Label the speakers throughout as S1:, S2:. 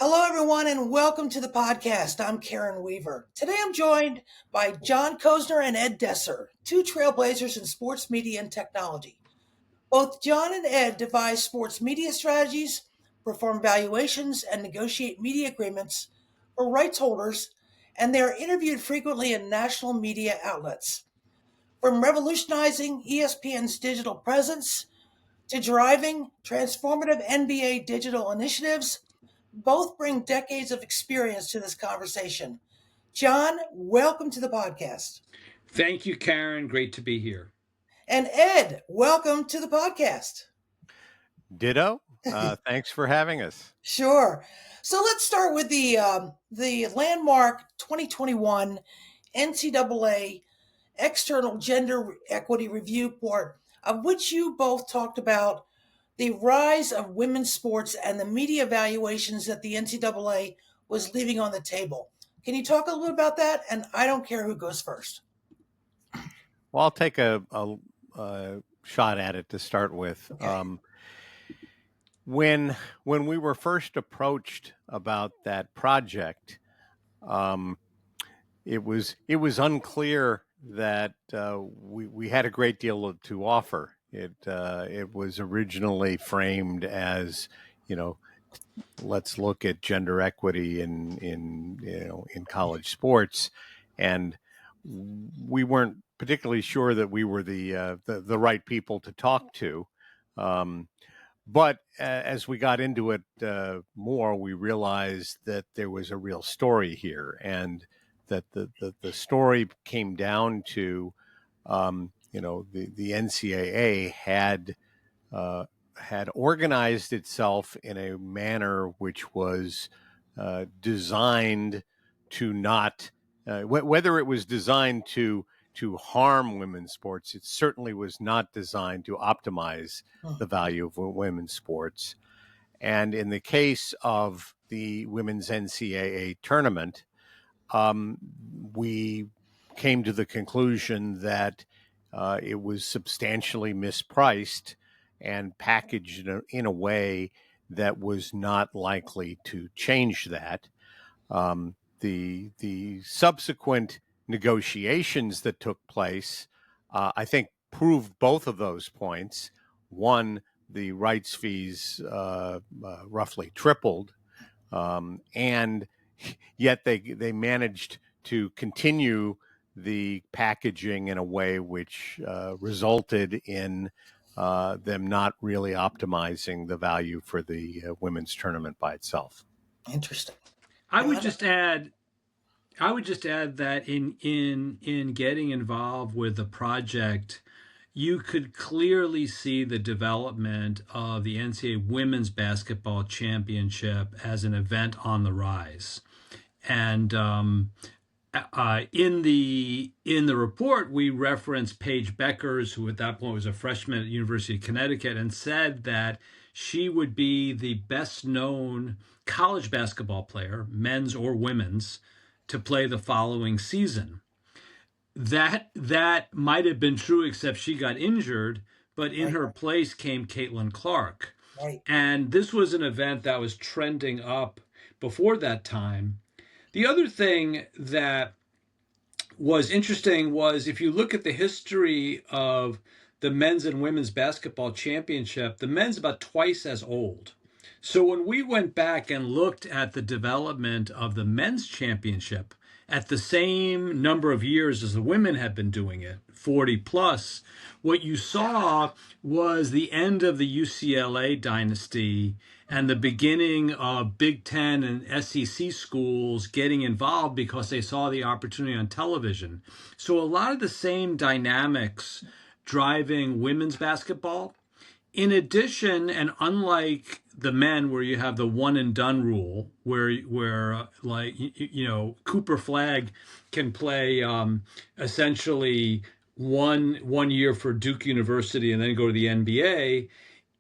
S1: Hello, everyone, and welcome to the podcast. I'm Karen Weaver. Today I'm joined by John Kosner and Ed Desser, two trailblazers in sports media and technology. Both John and Ed devise sports media strategies, perform valuations, and negotiate media agreements for rights holders, and they are interviewed frequently in national media outlets. From revolutionizing ESPN's digital presence to driving transformative NBA digital initiatives, both bring decades of experience to this conversation. John, welcome to the podcast.
S2: Thank you, Karen. Great to be here.
S1: And Ed, welcome to the podcast.
S3: Ditto. Thanks for having us.
S1: Sure. So let's start with the landmark 2021 NCAA External Gender Equity Review Report, of which you both talked about the rise of women's sports and the media evaluations that the NCAA was leaving on the table. Can you talk a little about that? And I don't care who goes first.
S3: Well, I'll take a shot at it to start with.
S1: Okay.
S3: When we were first approached about that project, it was unclear that we had a great deal to offer. It was originally framed as, let's look at gender equity in college sports, and we weren't particularly sure that we were the right people to talk to. But as we got into it more, we realized that there was a real story here, and that the story came down to, the NCAA had organized itself in a manner which was designed to not, whether it was designed to harm women's sports, it certainly was not designed to optimize the value of women's sports. And in the case of the women's NCAA tournament, we came to the conclusion that it was substantially mispriced and packaged in a way that was not likely to change that. The subsequent negotiations that took place, I think, proved both of those points. One, the rights fees roughly tripled, and yet they managed to continue the packaging in a way which resulted in them not really optimizing the value for the women's tournament by itself.
S1: Interesting.
S2: I would just add that in getting involved with the project, you could clearly see the development of the NCAA Women's Basketball Championship as an event on the rise. And in the report, we referenced Paige Beckers, who at that point was a freshman at the University of Connecticut, and said that she would be the best known college basketball player, men's or women's, to play the following season. That might have been true, except she got injured, but in her place came Caitlin Clark.
S1: Right.
S2: And this was an event that was trending up before that time. The other thing that was interesting was, if you look at the history of the men's and women's basketball championship, the men's about twice as old. So when we went back and looked at the development of the men's championship at the same number of years as the women had been doing it, 40 plus, what you saw was the end of the UCLA dynasty and the beginning of Big Ten and SEC schools getting involved because they saw the opportunity on television. So a lot of the same dynamics driving women's basketball. In addition, and unlike the men, where you have the one and done rule, where Cooper Flagg can play essentially one year for Duke University and then go to the NBA.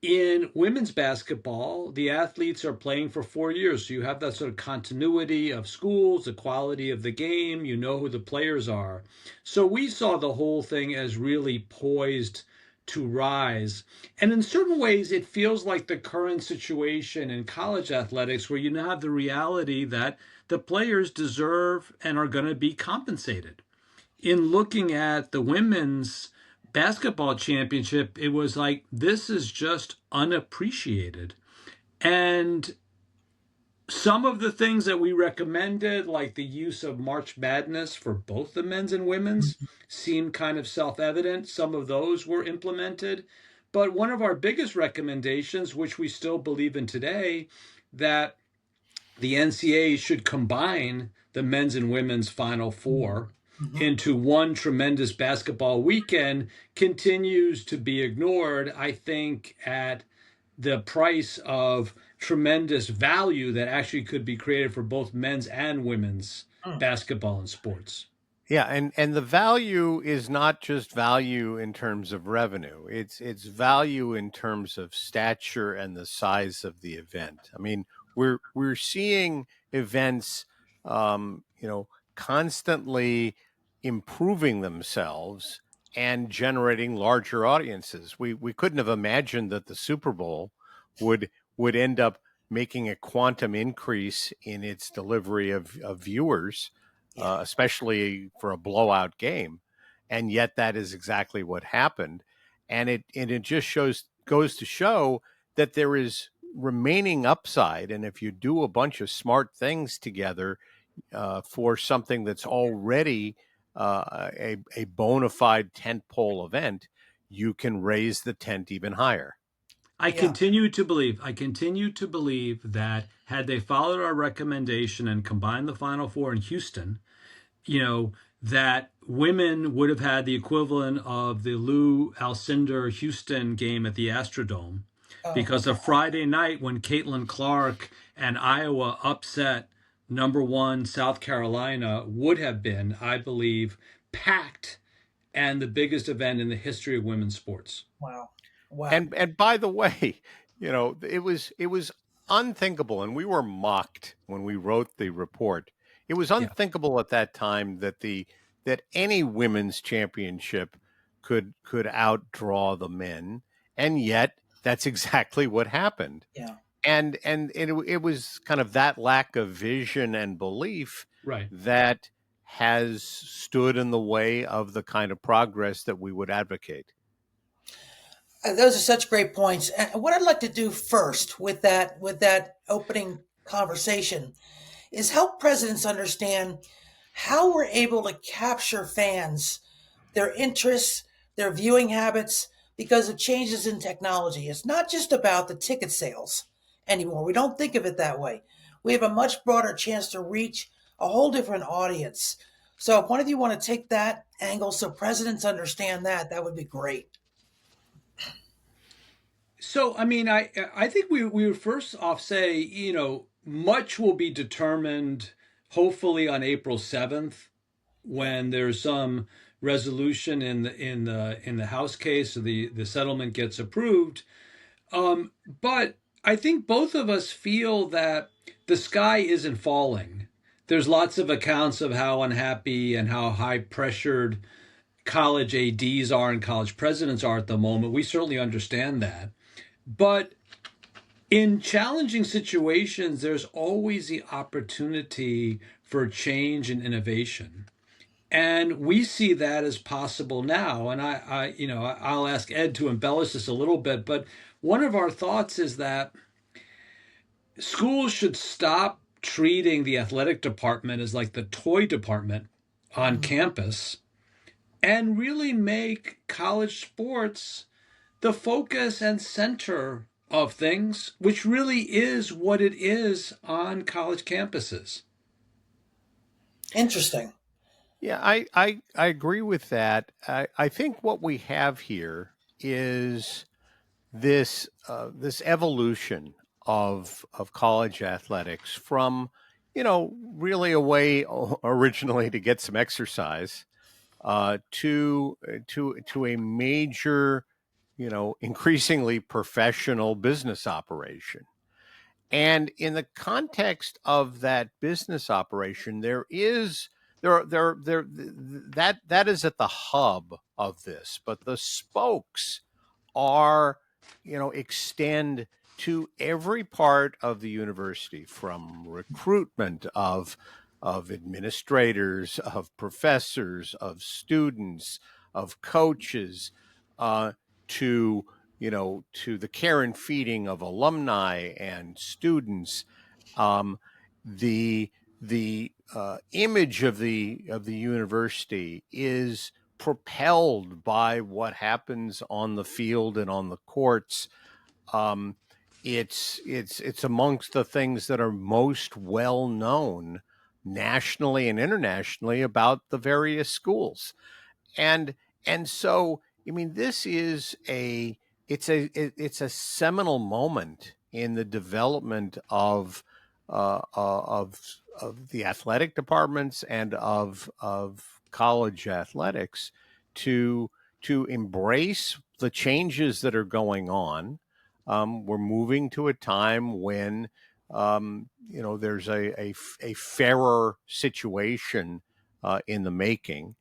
S2: In women's basketball, the athletes are playing for 4 years. So you have that sort of continuity of schools, the quality of the game, you know who the players are. So we saw the whole thing as really poised to rise. And in certain ways, it feels like the current situation in college athletics, where you now have the reality that the players deserve and are going to be compensated. In looking at the women's basketball championship, it was like, this is just unappreciated. And some of the things that we recommended, like the use of March Madness for both the men's and women's, seemed kind of self evident. Some of those were implemented. But one of our biggest recommendations, which we still believe in today, that the NCAA should combine the men's and women's Final Four
S1: Mm-hmm.
S2: into one tremendous basketball weekend, continues to be ignored, I think, at the price of tremendous value that actually could be created for both men's and women's basketball and sports.
S3: Yeah, and the value is not just value in terms of revenue. It's value in terms of stature and the size of the event. I mean, we're seeing events, constantly improving themselves and generating larger audiences. We couldn't have imagined that the Super Bowl would would end up making a quantum increase in its delivery of viewers,
S1: Yeah.
S3: especially for a blowout game. And yet that is exactly what happened. And it just goes to show that there is remaining upside. And if you do a bunch of smart things together for something that's already a bona fide tentpole event, you can raise the tent even higher.
S2: I
S1: Yeah.
S2: continue to believe that had they followed our recommendation and combined the Final Four in Houston, that women would have had the equivalent of the Lou Alcindor Houston game at the Astrodome,
S1: Oh,
S2: because a Friday night when Caitlin Clark and Iowa upset number one South Carolina would have been, I believe, packed and the biggest event in the history of women's sports.
S1: wow. Wow.
S3: And by the way, it was unthinkable, and we were mocked when we wrote the report. It was
S2: Yeah.
S3: unthinkable at that time that any women's championship could outdraw the men, and yet that's exactly what happened.
S1: Yeah.
S3: And it was kind of that lack of vision and belief
S2: Right.
S3: that has stood in the way of the kind of progress that we would advocate.
S1: Those are such great points. And what I'd like to do first with that opening conversation is help presidents understand how we're able to capture fans, their interests, their viewing habits, because of changes in technology. It's not just about the ticket sales anymore. We don't think of it that way. We have a much broader chance to reach a whole different audience. So if one of you want to take that angle so presidents understand that, that would be great.
S2: So, I mean, I think we would first off say, much will be determined hopefully on April 7th, when there's some resolution in the House case, or the settlement gets approved. But I think both of us feel that the sky isn't falling. There's lots of accounts of how unhappy and how high pressured college ADs are and college presidents are at the moment. We certainly understand that. But in challenging situations, there's always the opportunity for change and innovation. And we see that as possible now. And I'll ask Ed to embellish this a little bit, but one of our thoughts is that schools should stop treating the athletic department as like the toy department on campus, and really make college sports the focus and center of things, which really is what it is on college campuses.
S1: Interesting.
S3: Yeah, I agree with that. I think what we have here is this evolution of college athletics from really a way originally to get some exercise to a major increasingly professional business operation. And in the context of that business operation, that is at the hub of this, but the spokes are, extend to every part of the university, from recruitment of administrators, of professors, of students, of coaches, to to the care and feeding of alumni and students. Um, the image of the university is propelled by what happens on the field and on the courts. um, it's amongst the things that are most well known nationally and internationally about the various schools. and and so, I mean, this is a it's a seminal moment in the development of the athletic departments and of college athletics to embrace the changes that are going on. We're moving to a time when there's a fairer situation in the making,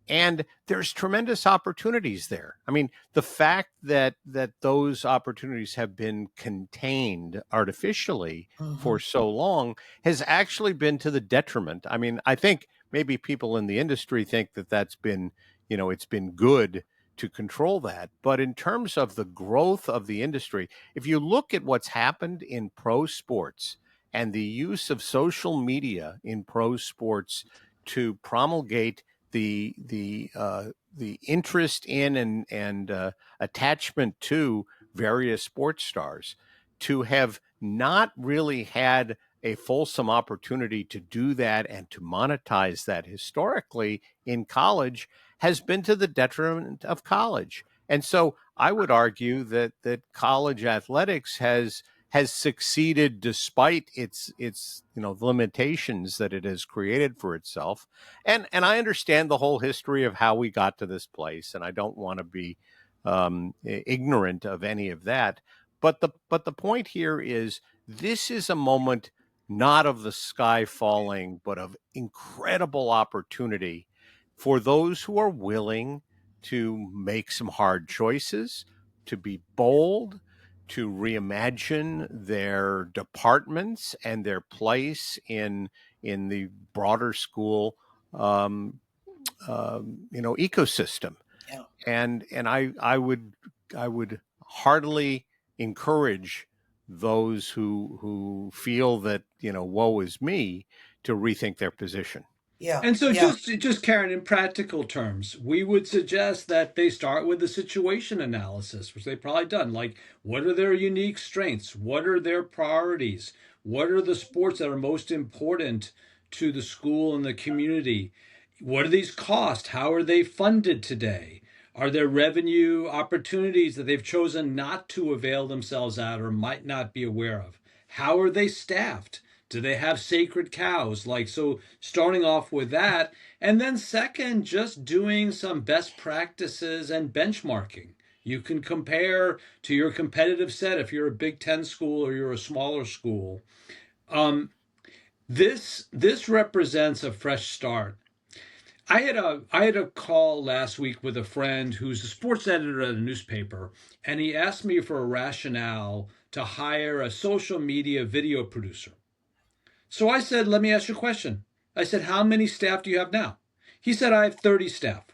S3: and there's tremendous opportunities there. I mean, the fact that those opportunities have been contained artificially
S1: Mm-hmm.
S3: for so long has actually been to the detriment. I mean, I think maybe people in the industry think that that's been, it's been good to control that. But in terms of the growth of the industry, if you look at what's happened in pro sports and the use of social media in pro sports to promulgate the interest in and attachment to various sports stars, to have not really had a fulsome opportunity to do that and to monetize that historically in college, has been to the detriment of college. And so I would argue that college athletics has succeeded despite its limitations that it has created for itself. And I understand the whole history of how we got to this place, and I don't want to be ignorant of any of that. But the point here is, this is a moment not of the sky falling, but of incredible opportunity for those who are willing to make some hard choices, to be bold, to reimagine their departments and their place in the broader school ecosystem.
S1: Yeah.
S3: And I would heartily encourage those who feel that, woe is me, to rethink their position.
S1: Yeah.
S2: And so,
S1: Yeah.
S2: just Karen, in practical terms, we would suggest that they start with a situation analysis, which they've probably done. Like, what are their unique strengths? What are their priorities? What are the sports that are most important to the school and the community? What do these cost? How are they funded today? Are there revenue opportunities that they've chosen not to avail themselves at or might not be aware of? How are they staffed? Do they have sacred cows? Like, so starting off with that. And then, second, just doing some best practices and benchmarking. You can compare to your competitive set if you're a Big Ten school or you're a smaller school. Um, this represents a fresh start. I had a call last week with a friend who's a sports editor at a newspaper, and he asked me for a rationale to hire a social media video producer. So I said, let me ask you a question. I said, how many staff do you have now? He said, I have 30 staff.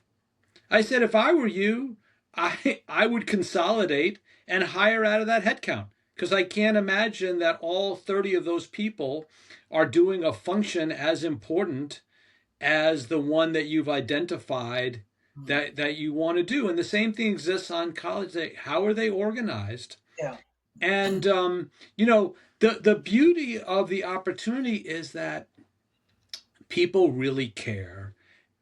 S2: I said, if I were you, I would consolidate and hire out of that headcount, because I can't imagine that all 30 of those people are doing a function as important as the one that you've identified that you want to do. And the same thing exists on college. How are they organized?
S1: Yeah.
S2: And the beauty of the opportunity is that people really care.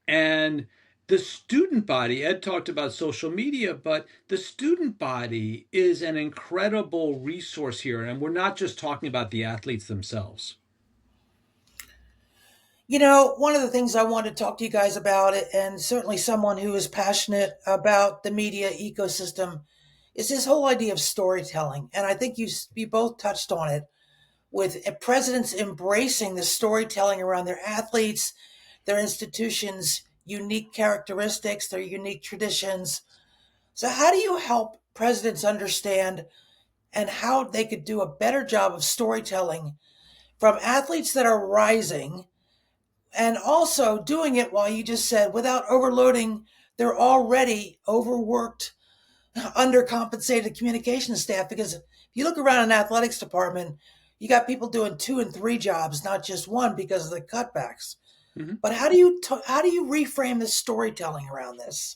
S2: And the student body, Ed talked about social media, but the student body is an incredible resource here. And we're not just talking about the athletes themselves.
S1: One of the things I want to talk to you guys about, and certainly someone who is passionate about the media ecosystem, is this whole idea of storytelling. And I think you both touched on it, with presidents embracing the storytelling around their athletes, their institutions' unique characteristics, their unique traditions. So, how do you help presidents understand and how they could do a better job of storytelling from athletes that are rising, and also doing it, while you just said, without overloading their already overworked, undercompensated communication staff? Because if you look around an athletics department, you got people doing 2 and 3 jobs, not just one, because of the cutbacks.
S2: Mm-hmm.
S1: But how do you reframe the storytelling around this?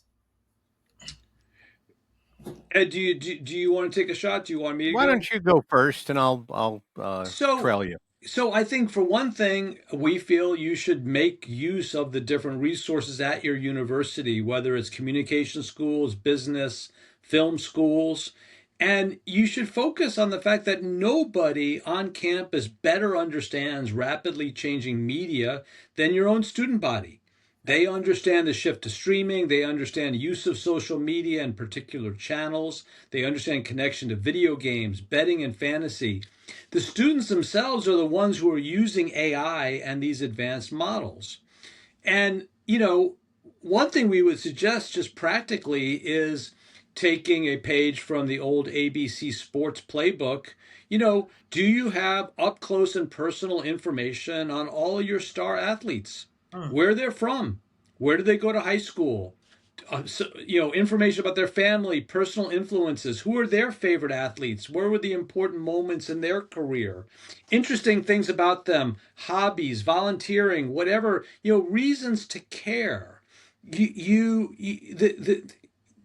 S2: Ed, do you want to take a shot? Do you want me to
S3: Why
S2: go?
S3: don't you go first, and I'll
S2: So,
S3: trail you.
S2: so I think for one thing, we feel you should make use of the different resources at your university, whether it's communication schools, business, film schools, and you should focus on the fact that nobody on campus better understands rapidly changing media than your own student body. They understand the shift to streaming. They understand use of social media and particular channels. They understand connection to video games, betting, and fantasy. The students themselves are the ones who are using AI and these advanced models. And, one thing we would suggest just practically is taking a page from the old ABC Sports playbook. Do you have up close and personal information on all of your star athletes?
S1: Hmm.
S2: Where they're from? Where did they go to high school? Information about their family, personal influences, who are their favorite athletes, where were the important moments in their career, interesting things about them, hobbies, volunteering, whatever, reasons to care.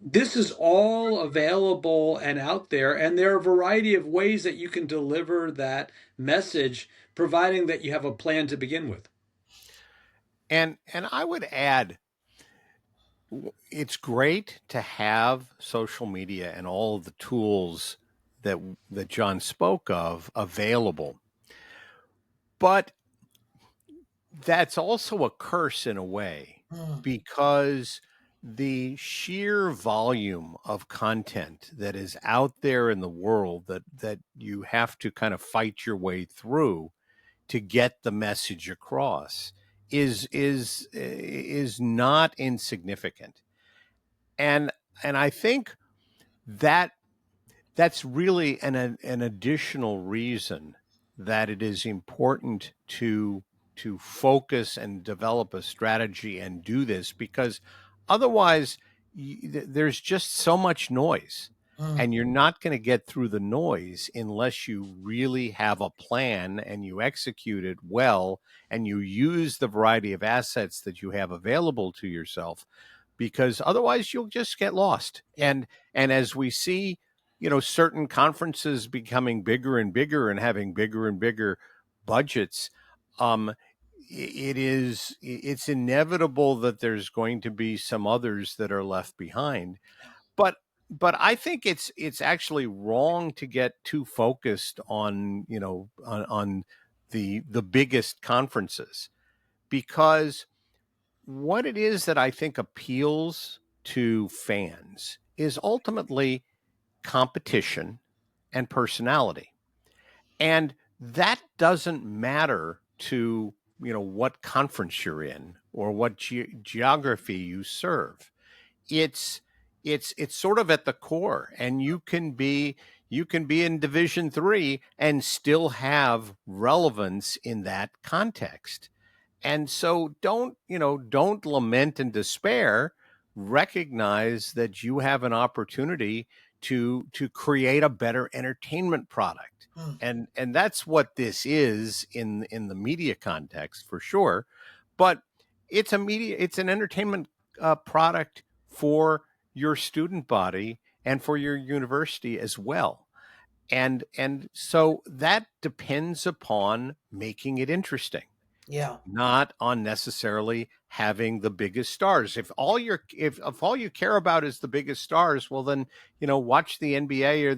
S2: This is all available and out there, and there are a variety of ways that you can deliver that message, providing that you have a plan to begin with.
S3: And I would add, it's great to have social media and all of the tools that John spoke of available. But that's also a curse in a way, because the sheer volume of content that is out there in the world that you have to kind of fight your way through to get the message across is not insignificant. And I think that that's really an additional reason that it is important to focus and develop a strategy and do this, because otherwise there's just so much noise, and you're not going to get through the noise unless you really have a plan and you execute it well and you use the variety of assets that you have available to yourself, because otherwise you'll just get lost.
S1: Yeah.
S3: And as we see, certain conferences becoming bigger and bigger and having bigger and bigger budgets, it's inevitable that there's going to be some others that are left behind. But I think it's actually wrong to get too focused on on the biggest conferences, because what it is that I think appeals to fans is ultimately competition and personality. And that doesn't matter to, what conference you're in or what geography you serve. It's sort of at the core, and you can be in Division 3 and still have relevance in that context. And so don't lament and despair. Recognize that you have an opportunity to create a better entertainment product. And that's what this is in the media context, for sure. But it's an entertainment product for your student body and for your university as well. And so that depends upon making it interesting,
S1: Yeah.
S3: not on necessarily having the biggest stars. If all you care about is the biggest stars, well then, watch the NBA or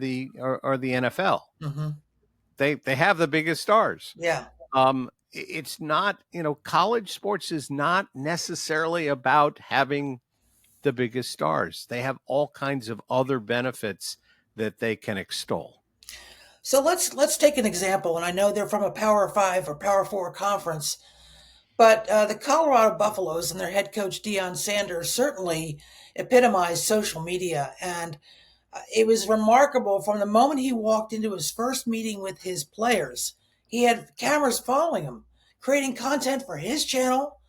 S3: the NFL.
S1: Mm-hmm.
S3: They have the biggest stars.
S1: Yeah.
S3: It's not, college sports is not necessarily about having the biggest stars. They have all kinds of other benefits that they can extol.
S1: So let's take an example, and I know they're from a Power 5 or Power 4 conference, but the Colorado Buffaloes and their head coach Deion Sanders certainly epitomize social media. And It was remarkable from the moment he walked into his first meeting with his players. He had cameras following him, creating content for his channel,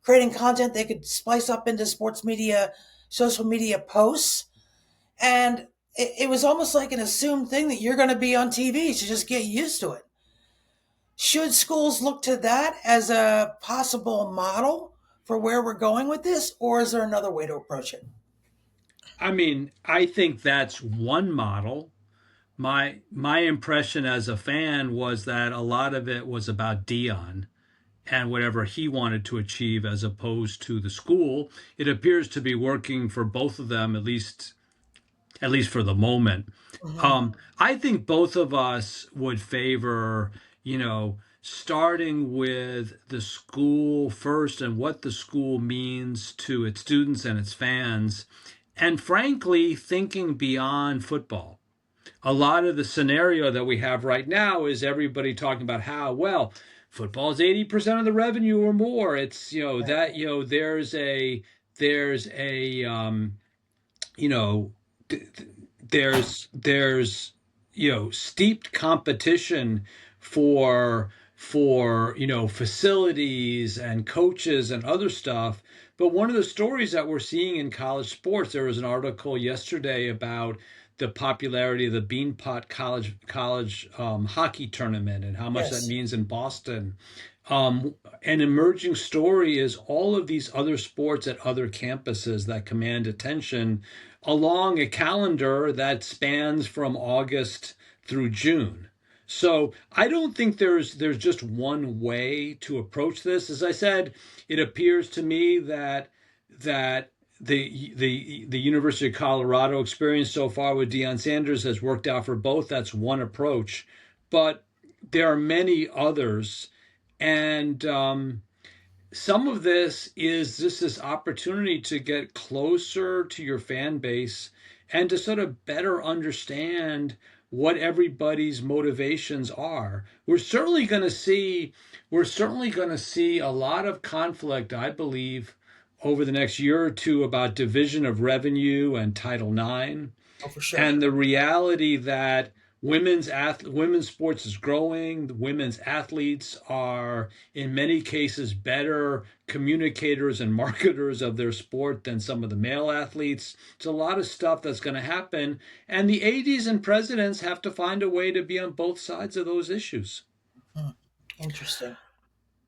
S1: creating content they could splice up into sports media, social media posts. And it was almost like an assumed thing that you're going to be on TV, so just get used to it. Should schools look to that as a possible model for where we're going with this, or is there another way to approach it?
S2: I mean, I think that's one model. My impression as a fan was that a lot of it was about Dion and whatever he wanted to achieve as opposed to the school. It appears to be working for both of them, at least for the moment.
S1: Mm-hmm.
S2: I think both of us would favor, starting with the school first and what the school means to its students and its fans, and frankly, thinking beyond football. A lot of the scenario that we have right now is everybody talking about how, well, football is 80% of the revenue or more. It's, that, there's a you know, there's steeped competition for facilities and coaches and other stuff. But one of the stories that we're seeing in college sports, there was an article yesterday about the popularity of the Beanpot college hockey tournament and how much that
S1: Yes.
S2: means in Boston. An emerging story is all of these other sports at other campuses that command attention along a calendar that spans from August through June. So I don't think there's just one way to approach this. As I said, it appears to me that the University of Colorado experience so far with Deion Sanders has worked out for both. That's one approach, but there are many others, and some of this is just this opportunity to get closer to your fan base and to sort of better understand what everybody's motivations are. We're certainly going to see a lot of conflict, I believe, over the next year or two about division of revenue and Title IX,
S1: Oh, for sure.
S2: and the reality that women's sports is growing. The women's athletes are in many cases better communicators and marketers of their sport than some of the male athletes. It's a lot of stuff that's going to happen, and the ADs and presidents have to find a way to be on both sides of those issues.
S1: Hmm. Interesting.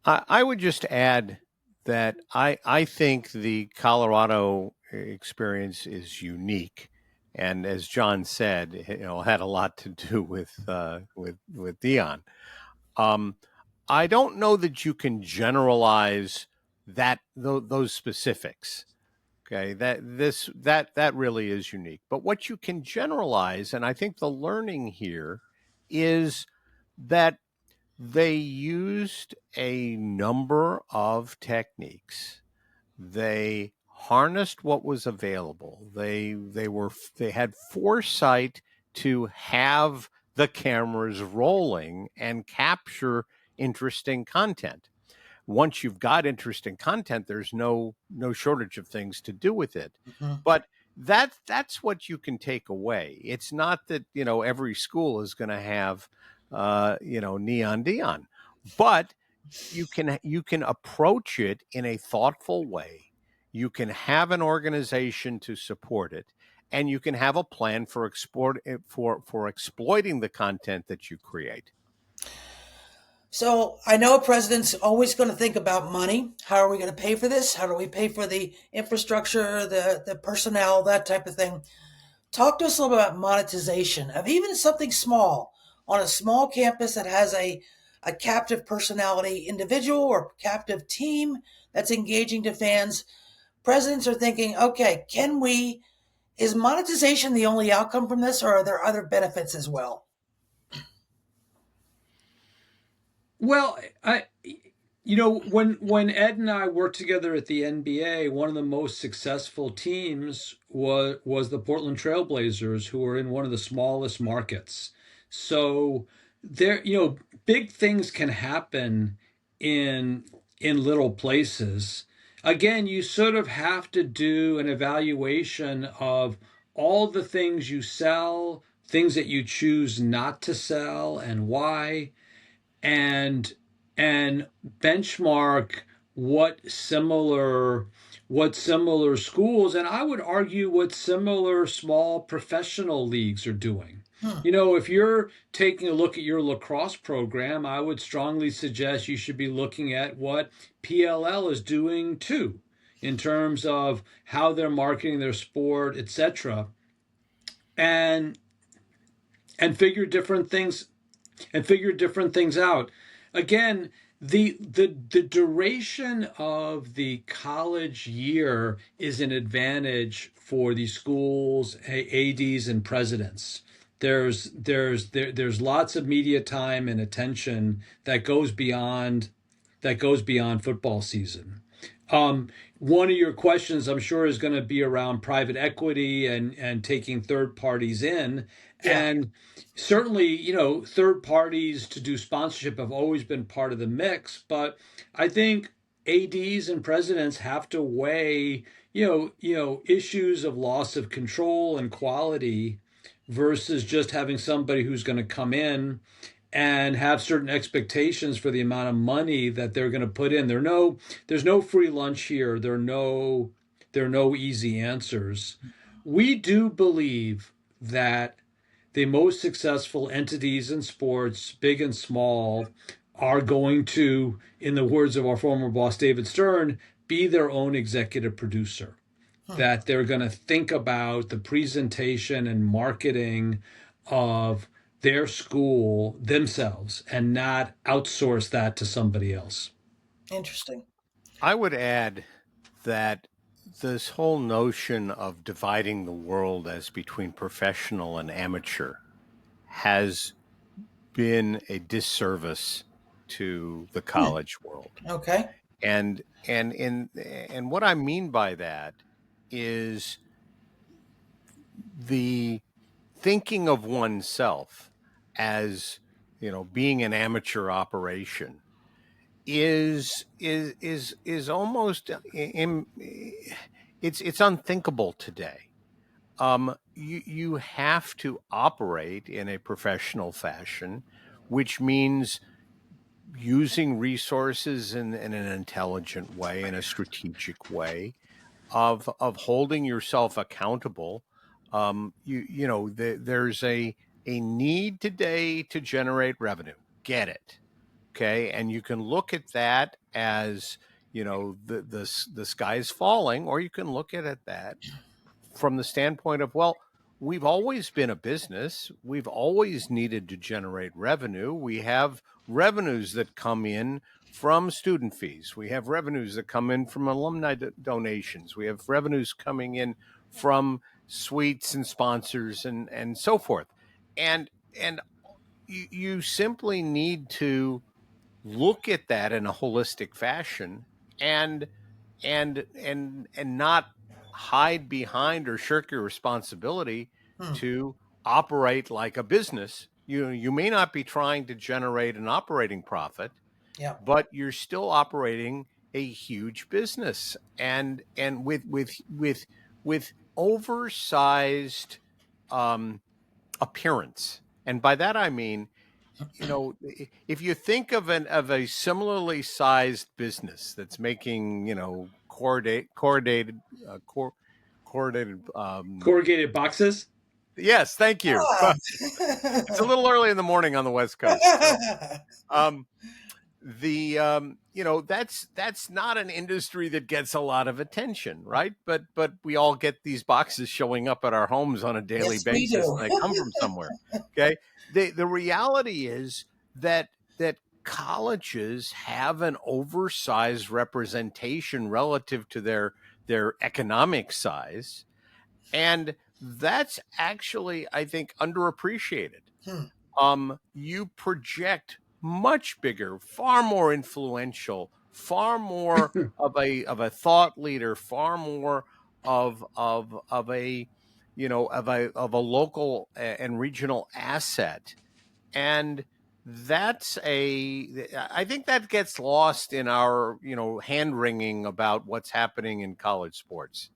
S3: I would just add that I think the Colorado experience is unique, and as John said, had a lot to do with Dion. Um, I don't know that you can generalize those specifics. Okay, that really is unique. But what you can generalize, and I think the learning here is that they used a number of techniques. They harnessed what was available. They had foresight to have the cameras rolling and capture interesting content. Once you've got interesting content, there's no shortage of things to do with it.
S1: Mm-hmm.
S3: But that's what you can take away. It's not that every school is going to have Neon Dion, but you can approach it in a thoughtful way. You can have an organization to support it, and you can have a plan for exploiting the content that you create.
S1: So I know a president's always going to think about money. How are we going to pay for this? How do we pay for the infrastructure, the personnel, that type of thing? Talk to us a little bit about monetization of even something small on a small campus that has a captive personality individual or captive team that's engaging to fans. Presidents are thinking, okay, is monetization the only outcome from this, or are there other benefits as well?
S2: Well, when Ed and I worked together at the NBA, one of the most successful teams was the Portland Trailblazers, who were in one of the smallest markets. So there, big things can happen in little places. Again, you sort of have to do an evaluation of all the things you sell, things that you choose not to sell, and why, and and benchmark what similar schools, and I would argue what similar small professional leagues are doing.
S1: Hmm.
S2: If you're taking a look at your lacrosse program, I would strongly suggest you should be looking at what PLL is doing too, in terms of how they're marketing their sport, etc. and and figure different things out. Again, the duration of the college year is an advantage for the schools, ads, and presidents. There's lots of media time and attention that goes beyond football season. One of your questions, I'm sure, is going to be around private equity and taking third parties in.
S1: Yeah.
S2: And certainly, third parties to do sponsorship have always been part of the mix. But I think ads and presidents have to weigh, issues of loss of control and quality versus just having somebody who's going to come in and have certain expectations for the amount of money that they're going to put in. There's no free lunch here. There are no easy answers. We do believe that the most successful entities in sports, big and small, are going to, in the words of our former boss David Stern, be their own executive producer.
S1: Hmm.
S2: That they're going to think about the presentation and marketing of their school themselves and not outsource that to somebody else.
S1: Interesting.
S3: I would add that this whole notion of dividing the world as between professional and amateur has been a disservice to the college world.
S1: Okay.
S3: And what I mean by that is the thinking of oneself as, being an amateur operation is almost it's unthinkable today. You have to operate in a professional fashion, which means using resources in an intelligent way, in a strategic way, of holding yourself accountable. There's a need today to generate revenue. Get it? Okay, and you can look at that as, the sky is falling, or you can look at that from the standpoint of, well, we've always been a business. We've always needed to generate revenue. We have revenues that come in from student fees. We have revenues that come in from alumni donations. We have revenues coming in from suites and sponsors and so forth. And you simply need to look at that in a holistic fashion and not hide behind or shirk your responsibility
S1: Hmm.
S3: to operate like a business. You may not be trying to generate an operating profit,
S1: Yeah.
S3: but you're still operating a huge business and with oversized appearance. And by that I mean, if you think of a similarly sized business that's making, corrugated.
S2: Corrugated boxes.
S3: Yes, thank you.
S1: Ah.
S3: It's a little early in the morning on the West Coast. So, um, that's not an industry that gets a lot of attention, right? But we all get these boxes showing up at our homes on a daily
S1: Yes, we
S3: basis,
S1: do.
S3: and they come from somewhere. Okay, the reality is that colleges have an oversized representation relative to their economic size, and that's actually, I think, underappreciated.
S1: Hmm.
S3: You project much bigger, far more influential, far more of a thought leader, far more of a of a local and regional asset, and I think that gets lost in our hand wringing about what's happening in college sports.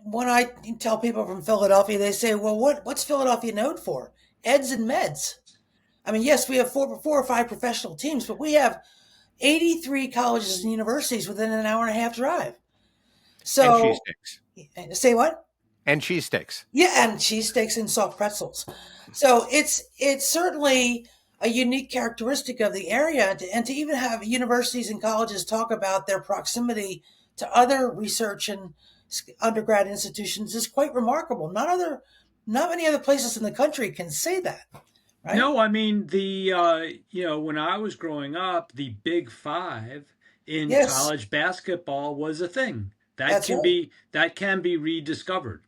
S1: When I tell people from Philadelphia, they say, "Well, what's Philadelphia known for? Eds and meds." I mean, yes, we have four or five professional teams, but we have 83 colleges and universities within an hour and a half drive.
S3: And cheese
S1: So,
S3: sticks.
S1: say what?
S3: And cheese sticks.
S1: Yeah, and cheesesteaks and soft pretzels. So it's certainly a unique characteristic of the area, and to even have universities and colleges talk about their proximity to other research and undergrad institutions is quite remarkable. Not many other places in the country can say that, right?
S2: No, I mean when I was growing up, the Big Five in
S1: Yes,
S2: college basketball was a thing
S1: that's right.
S2: that can be rediscovered.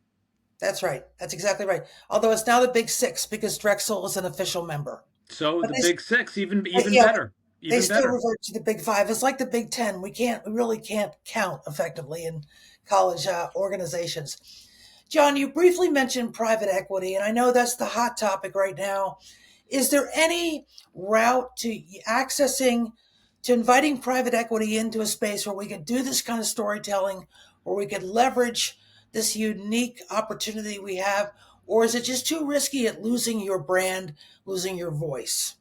S1: That's right. That's exactly right. Although it's now the Big Six because Drexel is an official member.
S2: So
S1: But
S2: the Big Six, even
S1: yeah,
S2: better,
S1: they
S2: even
S1: still
S2: better.
S1: revert to the Big Five. It's like the Big Ten. We really can't count effectively in college organizations. John, you briefly mentioned private equity, and I know that's the hot topic right now. Is there any route to inviting private equity into a space where we could do this kind of storytelling, where we could leverage this unique opportunity we have, or is it just too risky at losing your brand, losing your voice?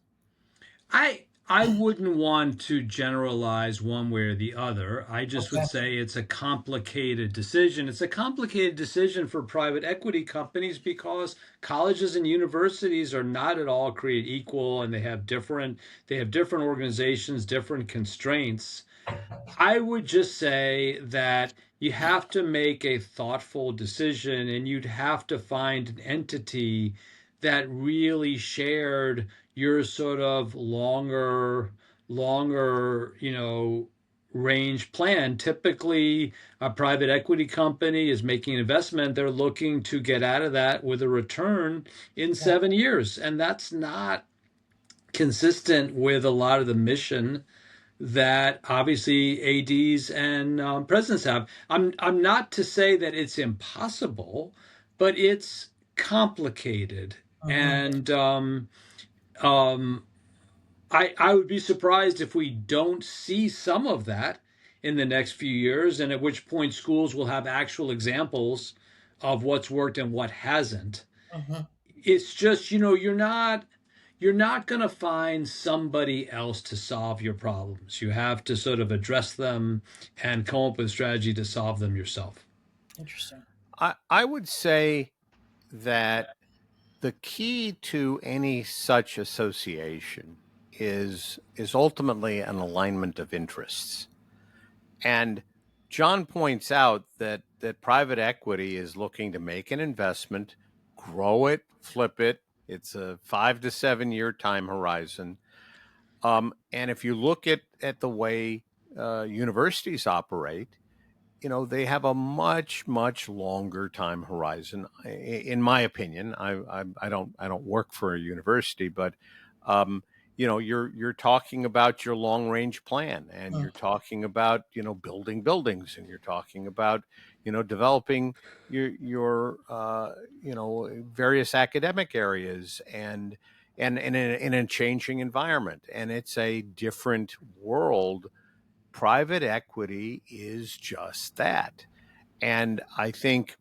S2: I wouldn't want to generalize one way or the other. I just would
S1: Okay.
S2: say it's a complicated decision. It's a complicated decision for private equity companies because colleges and universities are not at all created equal, and they have different organizations, different constraints. I would just say that you have to make a thoughtful decision, and you'd have to find an entity that really shared your sort of longer, range plan. Typically, a private equity company is making an investment. They're looking to get out of that with a return in
S1: Yeah.
S2: 7 years. And that's not consistent with a lot of the mission that obviously ads and presidents have. I'm not to say that it's impossible, but it's complicated,
S1: Mhm.
S2: and um, I would be surprised if we don't see some of that in the next few years, and at which point schools will have actual examples of what's worked and what hasn't.
S1: Mhm.
S2: It's just, you're not going to find somebody else to solve your problems. You have to sort of address them and come up with a strategy to solve them yourself.
S1: Interesting.
S3: I would say that the key to any such association is ultimately an alignment of interests. And John points out that private equity is looking to make an investment, grow it, flip it. It's a 5 to 7 year time horizon. And if you look at the way universities operate, they have a much longer time horizon. In my opinion, I don't work for a university, but um, you're talking about your long range plan, and
S1: Mm.
S3: you're talking about building buildings, and you're talking about developing your various academic areas, and in a changing environment, and it's a different world. Private equity is just that. And I think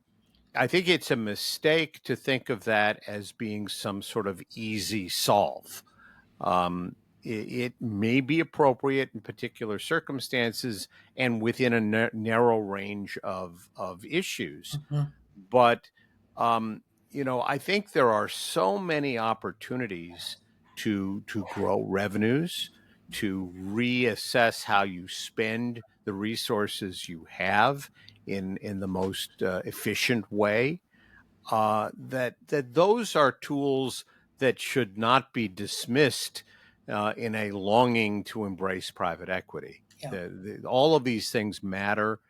S3: it's a mistake to think of that as being some sort of easy solve. It may be appropriate in particular circumstances and within a narrow range of issues,
S1: Mhm.
S3: but I think there are so many opportunities to grow revenues, to reassess how you spend the resources you have in the most efficient way. That those are tools that should not be dismissed in a longing to embrace private equity.
S1: Yeah.
S3: All of these things matter,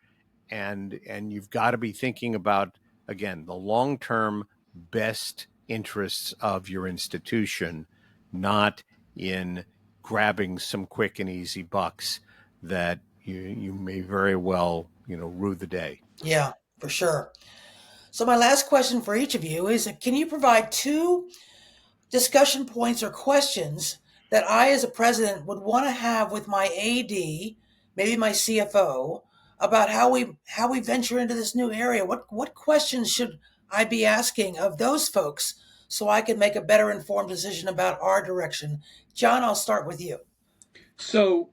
S3: and you've got to be thinking about, again, the long-term best interests of your institution, not in grabbing some quick and easy bucks that you may very well rue the day.
S1: Yeah, for sure. So my last question for each of you is, can you provide two discussion points or questions that I, as a president, would want to have with my AD, maybe my CFO, about how we venture into this new area. What questions should I be asking of those folks so I can make a better informed decision about our direction? John, I'll start with you.
S2: So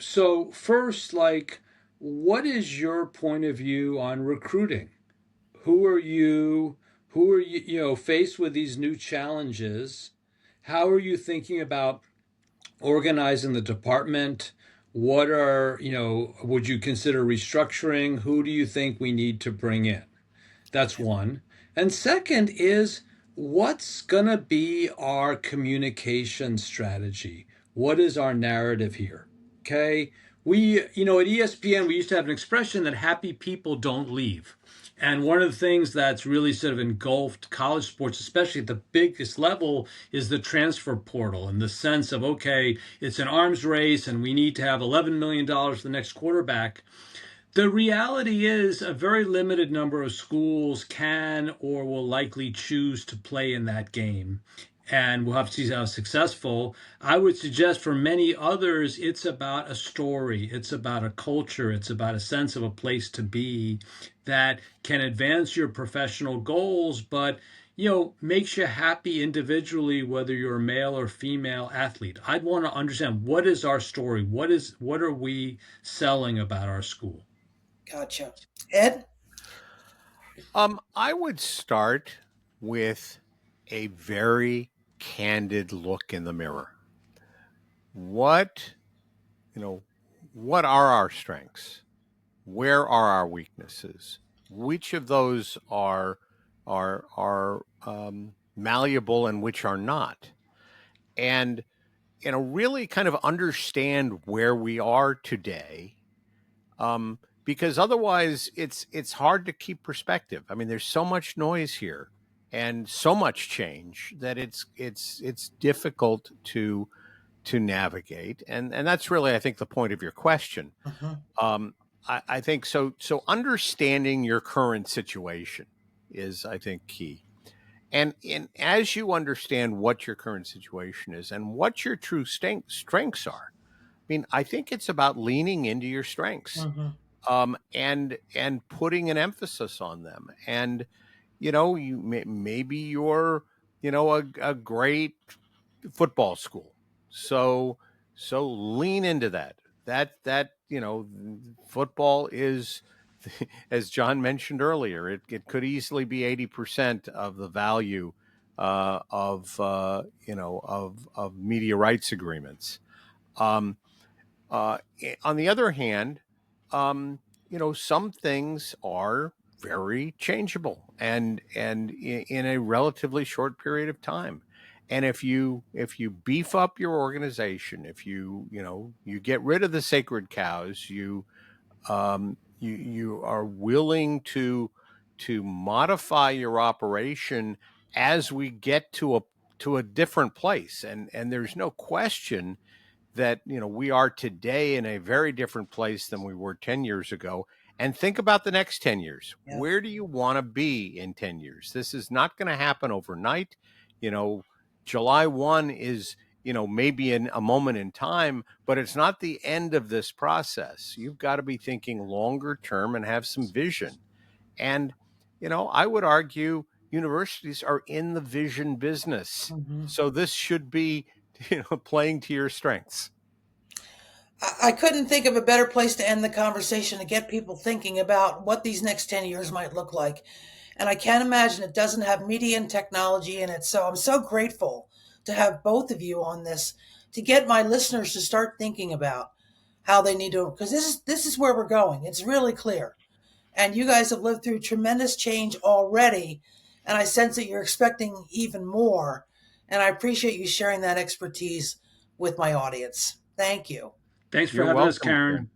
S2: so first, like, what is your point of view on recruiting? Who are you? Who are you? You know, faced with these new challenges, how are you thinking about organizing the department? What are, would you consider restructuring? Who do you think we need to bring in? That's one. And second is, what's going to be our communication strategy? What is our narrative here? Okay. At ESPN, we used to have an expression that happy people don't leave. And one of the things that's really sort of engulfed college sports, especially at the biggest level, is the transfer portal and the sense of, okay, it's an arms race and we need to have $11 million for the next quarterback. The reality is, a very limited number of schools can or will likely choose to play in that game. And we'll have to see how successful. I would suggest for many others, it's about a story, it's about a culture, it's about a sense of a place to be that can advance your professional goals, but makes you happy individually, whether you're a male or female athlete. I'd want to understand, what is our story? What are we selling about our school?
S1: Gotcha. Ed?
S3: I would start with a very candid look in the mirror. What, what are our strengths? Where are our weaknesses? Which of those are malleable and which are not? And really kind of understand where we are today, because otherwise it's hard to keep perspective. I mean, there's so much noise here and so much change that it's difficult to navigate, and that's really, I think, the point of your question. Um, I think so. So understanding your current situation is, I think, key. And as you understand what your current situation is and what your true strengths are, I mean, I think it's about leaning into your strengths, and putting an emphasis on them. And maybe you're a great football school, so lean into that. Football is, as John mentioned earlier, it could easily be 80% of the value of media rights agreements. Um, on the other hand, some things are very changeable and in a relatively short period of time. And if you beef up your organization, if you get rid of the sacred cows, you are willing to modify your operation as we get to a different place. And there's no question that we are today in a very different place than we were 10 years ago. And think about the next 10 years.
S1: Yeah.
S3: Where do you want to be in 10 years? This is not going to happen overnight. July 1 is maybe in a moment in time, but it's not the end of this process. You've got to be thinking longer term and have some vision. And I would argue universities are in the vision business. So this should be playing to your strengths.
S1: I couldn't think of a better place to end the conversation to get people thinking about what these next 10 years might look like. And I can't imagine it doesn't have media and technology in it. So I'm so grateful to have both of you on this to get my listeners to start thinking about how they need to, because this is where we're going. It's really clear. And you guys have lived through tremendous change already. And I sense that you're expecting even more. And I appreciate you sharing that expertise with my audience. Thank you.
S2: Thanks for
S3: You're
S2: having us,
S3: welcome,
S2: Karen.
S3: Karen.